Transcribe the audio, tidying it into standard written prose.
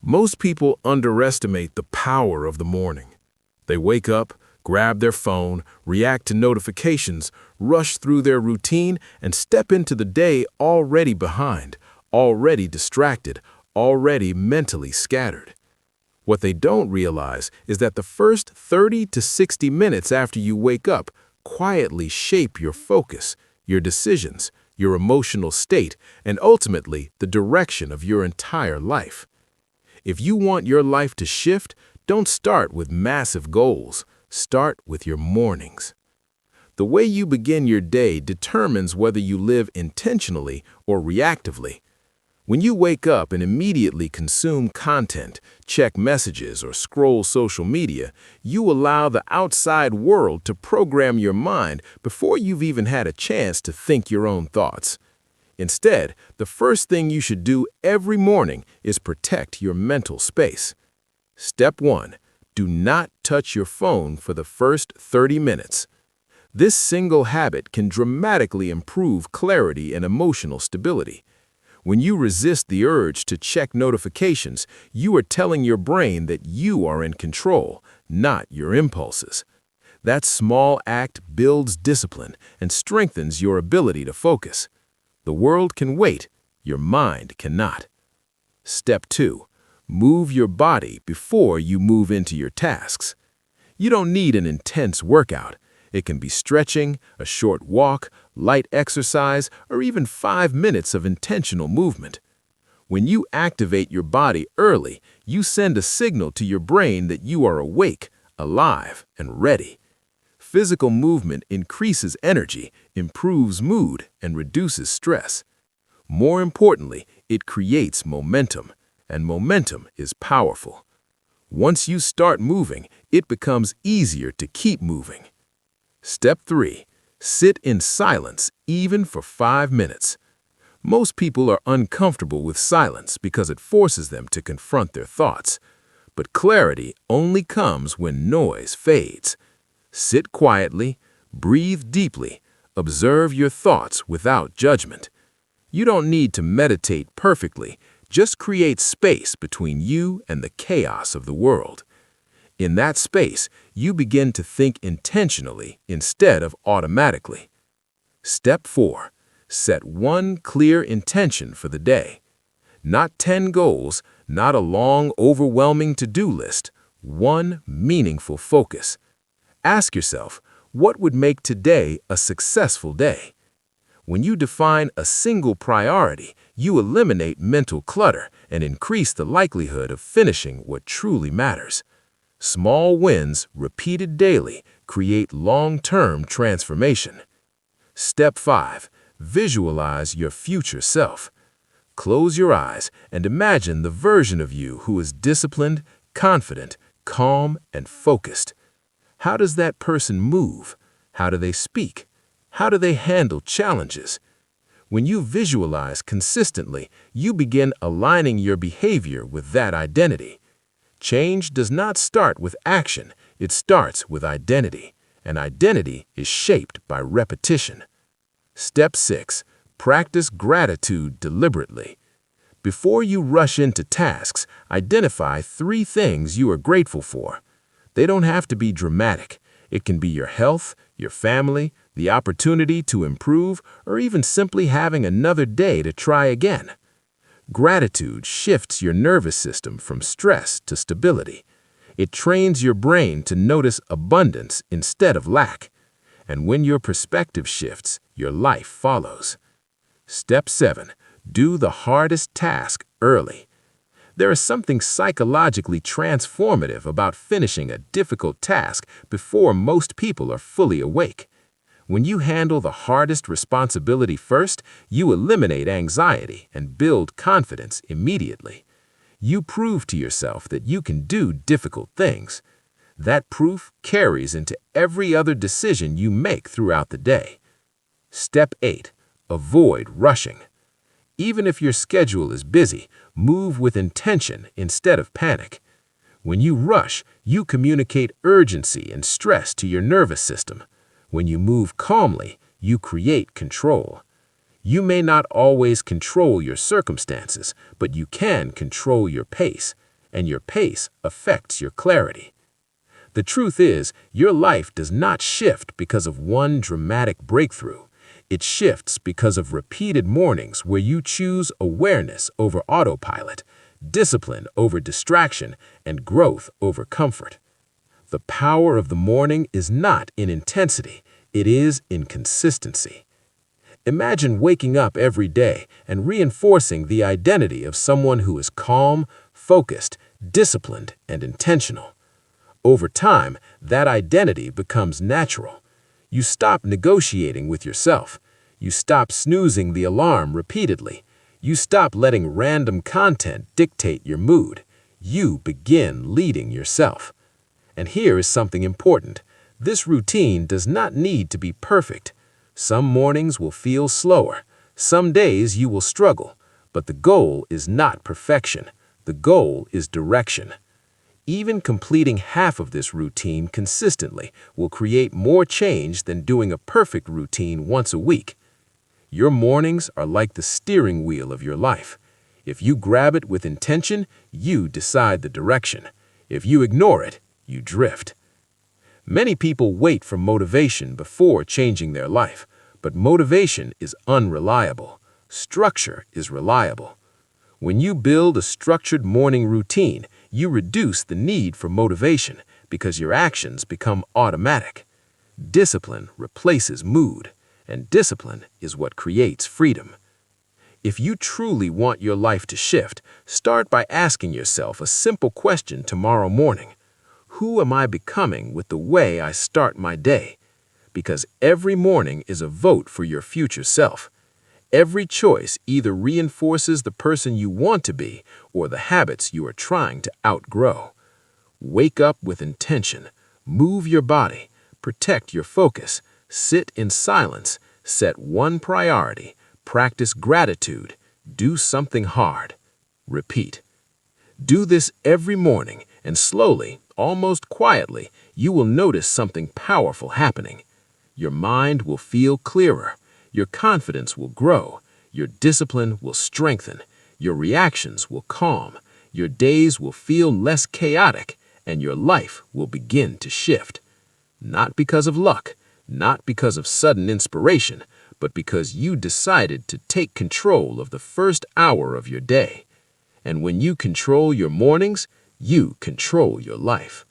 Most people underestimate the power of the morning. They wake up, grab their phone, react to notifications, rush through their routine, and step into the day already behind, already distracted, already mentally scattered. What they don't realize is that the first 30 to 60 minutes after you wake up quietly shape your focus, your decisions, your emotional state, and ultimately the direction of your entire life. If you want your life to shift, don't start with massive goals. Start with your mornings. The way you begin your day determines whether you live intentionally or reactively. When you wake up and immediately consume content, check messages, or scroll social media, you allow the outside world to program your mind before you've even had a chance to think your own thoughts. Instead, the first thing you should do every morning is protect your mental space. Step 1. Do not touch your phone for the first 30 minutes. This single habit can dramatically improve clarity and emotional stability. When you resist the urge to check notifications, you are telling your brain that you are in control, not your impulses. That small act builds discipline and strengthens your ability to focus. The world can wait, your mind cannot. Step 2. Move your body before you move into your tasks. You don't need an intense workout. It can be stretching, a short walk, light exercise, or even 5 minutes of intentional movement. When you activate your body early, you send a signal to your brain that you are awake, alive, and ready. Physical movement increases energy, improves mood, and reduces stress. More importantly, it creates momentum, and momentum is powerful. Once you start moving, it becomes easier to keep moving. Step 3. Sit in silence even for 5 minutes. Most people are uncomfortable with silence because it forces them to confront their thoughts. But clarity only comes when noise fades. Sit quietly, breathe deeply, observe your thoughts without judgment. You don't need to meditate perfectly, just create space between you and the chaos of the world. In that space, you begin to think intentionally instead of automatically. Step 4. Set one clear intention for the day. Not 10 goals, not a long, overwhelming to-do list, one meaningful focus. Ask yourself, what would make today a successful day? When you define a single priority, you eliminate mental clutter and increase the likelihood of finishing what truly matters. Small wins, repeated daily, create long-term transformation. Step 5. Visualize your future self. Close your eyes and imagine the version of you who is disciplined, confident, calm, and focused. How does that person move? How do they speak? How do they handle challenges? When you visualize consistently, you begin aligning your behavior with that identity. Change does not start with action, it starts with identity, and identity is shaped by repetition. Step 6. Practice gratitude deliberately. Before you rush into tasks, identify 3 things you are grateful for. They don't have to be dramatic. It can be your health, your family, the opportunity to improve, or even simply having another day to try again. Gratitude shifts your nervous system from stress to stability. It trains your brain to notice abundance instead of lack. And when your perspective shifts, your life follows. Step 7. Do the hardest task early. There is something psychologically transformative about finishing a difficult task before most people are fully awake. When you handle the hardest responsibility first, you eliminate anxiety and build confidence immediately. You prove to yourself that you can do difficult things. That proof carries into every other decision you make throughout the day. Step 8. Avoid rushing. Even if your schedule is busy, move with intention instead of panic. When you rush, you communicate urgency and stress to your nervous system. When you move calmly, you create control. You may not always control your circumstances, but you can control your pace. and your pace affects your clarity. The truth is, your life does not shift because of one dramatic breakthrough. It shifts because of repeated mornings where you choose awareness over autopilot, discipline over distraction, and growth over comfort. The power of the morning is not in intensity, it is in consistency. Imagine waking up every day and reinforcing the identity of someone who is calm, focused, disciplined, and intentional. Over time, that identity becomes natural. You stop negotiating with yourself. You stop snoozing the alarm repeatedly. You stop letting random content dictate your mood. You begin leading yourself. And here is something important. This routine does not need to be perfect. Some mornings will feel slower. Some days you will struggle. But the goal is not perfection. The goal is direction. Even completing half of this routine consistently will create more change than doing a perfect routine once a week. Your mornings are like the steering wheel of your life. If you grab it with intention, you decide the direction. If you ignore it, you drift. Many people wait for motivation before changing their life, but motivation is unreliable. Structure is reliable. When you build a structured morning routine, you reduce the need for motivation because your actions become automatic. Discipline replaces mood, and discipline is what creates freedom. If you truly want your life to shift, start by asking yourself a simple question tomorrow morning. Who am I becoming with the way I start my day? Because every morning is a vote for your future self. Every choice either reinforces the person you want to be or the habits you are trying to outgrow. Wake up with intention. Move your body. Protect your focus. Sit in silence. Set one priority. Practice gratitude. Do something hard. Repeat. Do this every morning, and slowly, almost quietly, you will notice something powerful happening. Your mind will feel clearer. Your confidence will grow. Your discipline will strengthen. Your reactions will calm. Your days will feel less chaotic, and your life will begin to shift. Not because of luck, not because of sudden inspiration, but because you decided to take control of the first hour of your day. And when you control your mornings, you control your life.